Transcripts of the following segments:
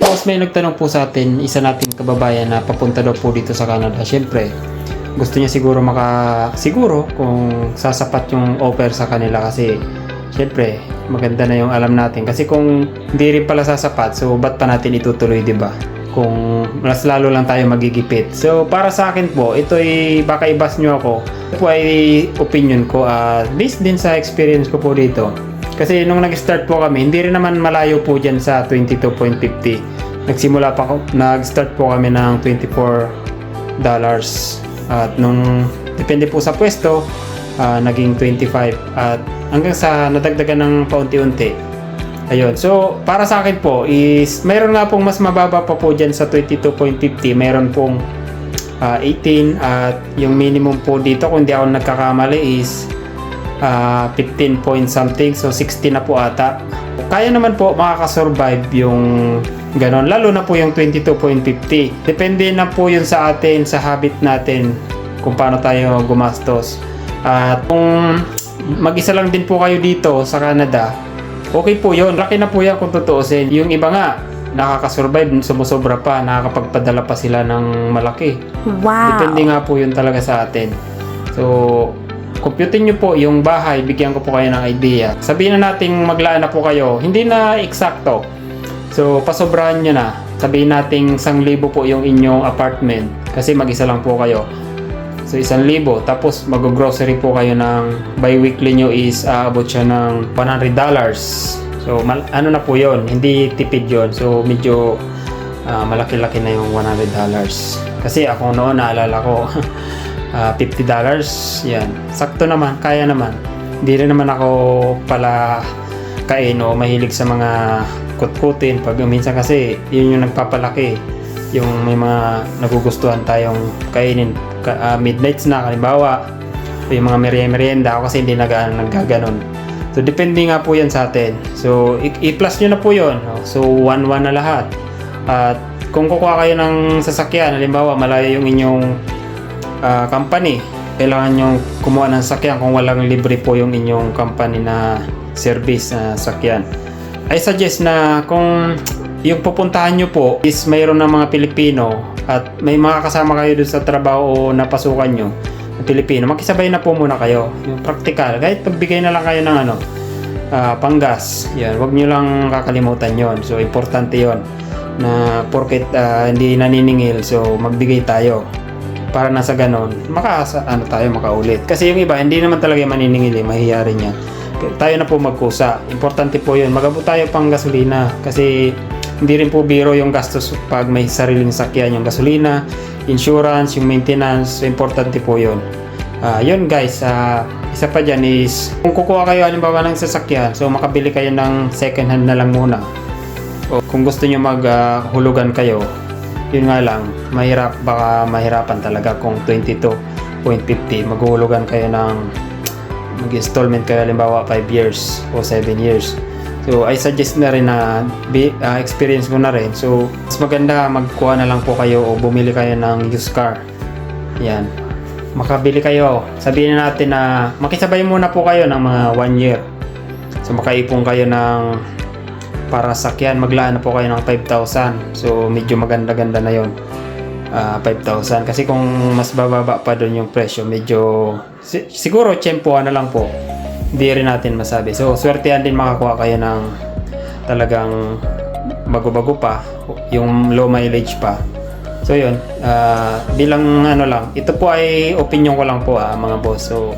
Tapos may nagtanong po sa atin, isa nating kababayan na papunta daw po dito sa Canada. Siyempre, gusto niya siguro kung sasapat yung offer sa kanila kasi siyempre, maganda na yung alam natin. Kasi kung hindi rin pala sasapat, so ba't pa natin itutuloy, di ba? Kung mas lalo lang tayo magigipit. So, para sa akin po, ito ay baka ibas nyo ako. Ito po ay opinion ko based din sa experience ko po dito. Kasi nung nag-start po kami, hindi rin naman malayo po dyan sa 22.50. Nag-start po kami ng $24. At nung, depende po sa pwesto, naging 25. At hanggang sa nadagdagan ng paunti-unti. Ayun. So, para sa akin po is, mayroon nga pong mas mababa pa po dyan sa 22.50. Mayroon pong 18 at yung minimum po dito, kung di ako nagkakamali is 15 point something. So, 60 na po ata. Kaya naman po makakasurvive yung ganon. Lalo na po yung 22.50. Depende na po yun sa atin, sa habit natin, kung paano tayo gumastos. At kung mag-isa lang din po kayo dito sa Canada, okay po yun. Laki na po yan kung tutuusin. Yung iba nga, nakakasurvive, sumusobra pa, nakakapagpadala pa sila ng malaki. Wow! Depende nga po yun talaga sa atin. So, computin nyo po yung bahay, bigyan ko po kayo ng idea. Sabihin na natin maglaan na po kayo, hindi na eksakto. So, pasobrahan nyo na. Sabihin natin 1,000 po yung inyong apartment kasi mag-isa lang po kayo. So, 1,000. Tapos, mag-grocery po kayo ng bi-weekly nyo is aabot siya ng $100. So, ano na po yon, hindi tipid yon. So, medyo malaki-laki na yung $100. Kasi ako noon, naalala ko, $50. Yan. Sakto naman, kaya naman. Hindi rin naman ako pala kain o mahilig sa mga kutkutin. Pag minsan kasi, yun yung nagpapalaki. Yung may mga nagugustuhan tayong kainin. Midnight snack, halimbawa. O yung mga merienda. Ako kasi hindi naggaganon. So, depende nga po yan sa atin. So, i-plus nyo na po yun. So, 1-1 na lahat. At kung kukuha kayo ng sasakyan, halimbawa, malayo yung inyong company, kailangan nyo kumuha ng sakyan kung walang libre po yung inyong company na service na sakyan. I suggest na kung yung pupuntahan nyo po is mayroon ng mga Pilipino at may mga kasama kayo dun sa trabaho o napasukan nyo na Pilipino, makisabay na po muna kayo. Yung practical, kahit pagbigay na lang kayo ng panggas, yan, wag nyo lang kakalimutan yon. So, importante yon na porket hindi naniningil, so magbigay tayo para nasa ganon, makaulit. Kasi yung iba, hindi naman talaga maniningil, mahihiya rin yan. Tayo na po magkusa. Importante po yun. Magabot tayo pang gasolina. Kasi hindi rin po biro yung gastos pag may sariling sakyan. Yung gasolina, insurance, yung maintenance. So, importante po yun. Yun guys, isa pa dyan is, kung kukuha kayo halimbawa ng sasakyan, so makabili kayo ng second hand na lang muna. O kung gusto nyo maghulugan kayo, yun nga lang, baka mahirapan talaga kung 22.50. Maghulugan kayo ng mag-installment kayo halimbawa 5 years o 7 years. So, I suggest na rin na experience mo na rin. So, mas maganda magkuha na lang po kayo o bumili kayo ng used car. Yan. Makabili kayo. Sabihin na natin na makisabay muna po kayo ng mga 1 year. So, makaipon kayo ng para sakyan, maglaan na po kayo ng 5,000. So, medyo maganda-ganda na yon. 5,000. Kasi kung mas bababa pa doon yung presyo, medyo siguro tsempuhan na lang po. Hindi rin natin masabi. So, swertehan din makakuha kayo ng talagang bago-bago pa, yung low mileage pa. So, yun. Bilang lang, ito po ay opinion ko lang po mga boss. So,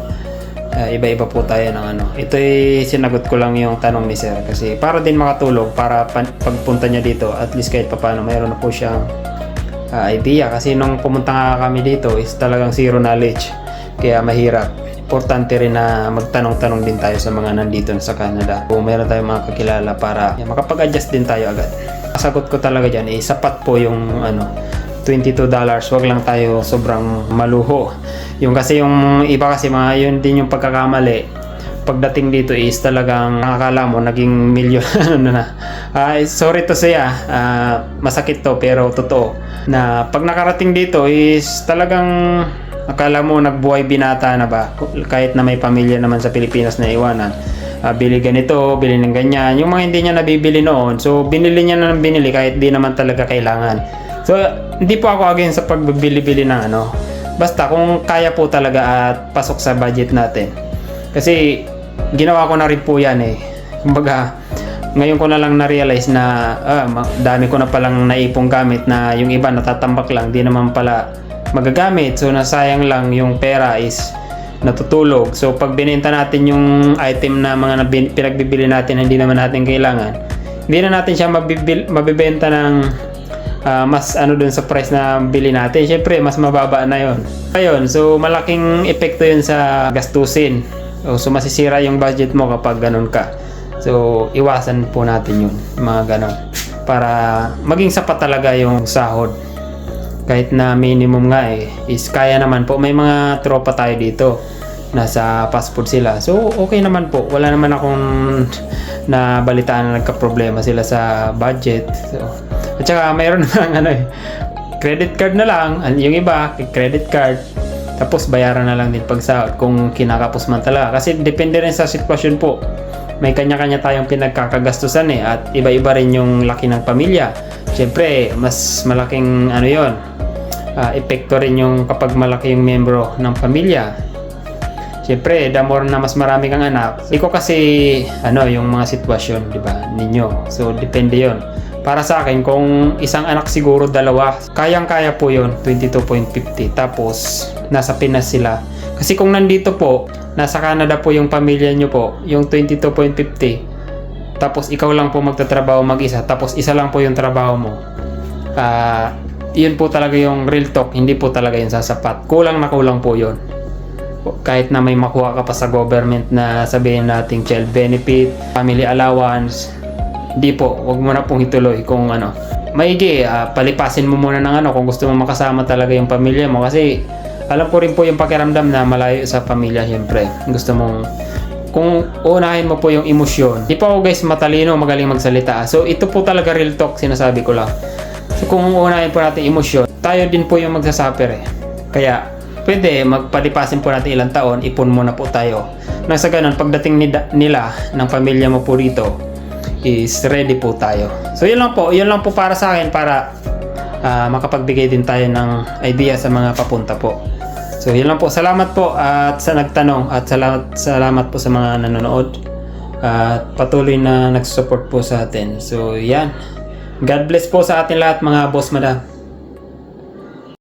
iba-iba po tayo ng Ito ay sinagot ko lang yung tanong ni sir. Kasi para din makatulong, para pagpunta niya dito, at least kahit paano, mayroon na po siyang idea. Kasi nung pumunta nga kami dito is talagang zero knowledge. Kaya mahirap. Importante rin na magtanong-tanong din tayo sa mga nandito sa Canada. Kung mayroon tayong mga kakilala para makapag-adjust din tayo agad. Sagot ko talaga dyan, sapat po yung $22. Wag lang tayo sobrang maluho. Yung kasi yung iba kasi yun din yung pagkakamali. Pagdating dito is talagang nakakala mo naging milyon na. Sorry to say masakit to pero totoo na pag nakarating dito is talagang akala mo nagbuhay binata na ba, kahit na may pamilya naman sa Pilipinas na iwanan. bili ganito, bili ng ganyan. Yung mga hindi niya nabibili noon, so binili niya na ng binili kahit di naman talaga kailangan. So hindi po ako against sa pagbibili-bili ng ano. Basta kung kaya po talaga at pasok sa budget natin. Kasi ginawa ko na rin po yan eh. Kumbaga, ngayon ko na lang na-realize na dami ko na palang naipong gamit na yung iba natatambak lang, di naman pala magagamit. So nasayang lang yung pera is natutulog. So pag binenta natin yung item na mga pinagbibili natin hindi naman natin kailangan, hindi na natin siya mabibenta ng mas ano dun sa price na bili natin. Syempre mas mababa na yon. Ayun, so malaking epekto yun sa gastusin. So masisira yung budget mo kapag ganun ka. So iwasan po natin yun, mga ganun, para maging sapat talaga yung sahod. Kahit na minimum nga is kaya naman po. May mga tropa tayo dito, nasa fast food sila, so okay naman po. Wala naman akong nabalitaan na nagka-problema sila sa budget. So, at saka mayroon namang credit card na lang. Yung iba credit card, tapos bayaran na lang din pag sahod kung kinakapos man talaga. Kasi depende rin sa sitwasyon po. May kanya-kanya tayong pinagkakagastusan at iba-iba rin yung laki ng pamilya. Siyempre mas malaking yon, epekto rin yung kapag malaki yung membro ng pamilya. Siyempre, the more na mas marami kang anak, ikaw kasi yung mga sitwasyon, di ba, ninyo. So depende yon. Para sa akin, kung isang anak siguro dalawa, kayang-kaya po yon, 22.50. Tapos nasa Pinas sila. Kasi kung nandito po, nasa Canada po yung pamilya nyo po, yung 22.50. Tapos ikaw lang po magtatrabaho mag-isa, tapos isa lang po yung trabaho mo. Yun po talaga yung real talk, hindi po talaga yung sasapat. Kulang na kulang po yun. Kahit na may makuha ka pa sa government na sabihin nating child benefit, family allowance, hindi po, wag mo na pong ituloy kung maigi, palipasin mo muna ng kung gusto mo makasama talaga yung pamilya mo. Kasi alam ko rin po yung pakiramdam na malayo sa pamilya. Siyempre gusto mong, kung unahin mo po yung emosyon. Di pa ako guys matalino, magaling magsalita. So ito po talaga real talk, sinasabi ko lang. So kung unahin po natin emosyon, tayo din po yung magsasuffer Kaya pwede magpalipasin po natin ilang taon, ipon muna po tayo. Nang sa ganun, pagdating nila ng pamilya mo po rito, is ready po tayo. So yun lang po para sa akin, para makapagbigay din tayo ng idea sa mga papunta po. So yun lang po. Salamat po at sa nagtanong, at salamat po sa mga nanonood at patuloy na nagsusupport po sa atin. So yan. God bless po sa atin lahat mga boss madam.